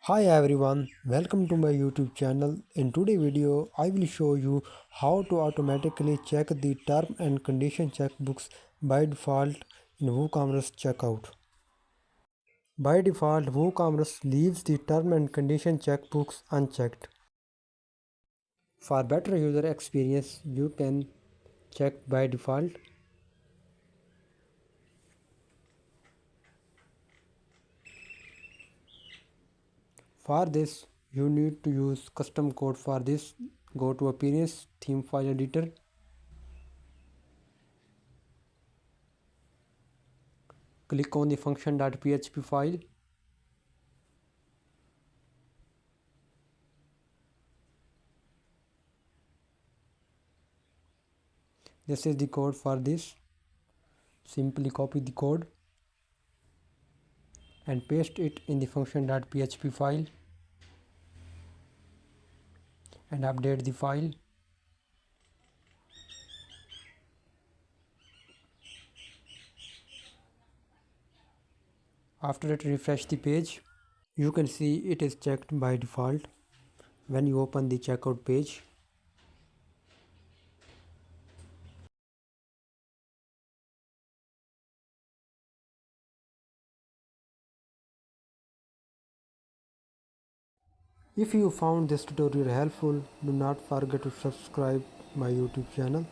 Hi everyone, welcome to my YouTube channel. In today's video, I will show you how to automatically check the term and condition checkbooks by default in WooCommerce checkout. By default, WooCommerce leaves the term and condition checkbooks unchecked. For better user experience, you can check by default. For this, you need to use custom code for this. Go to Appearance, Theme File Editor. Click on the function.php file. This is the code for this. Simply copy the code and paste it in the function.php file and update the file. After it, refresh the page. You can see it is checked by default when you open the checkout page. If you found this tutorial helpful, do not forget to subscribe my YouTube channel.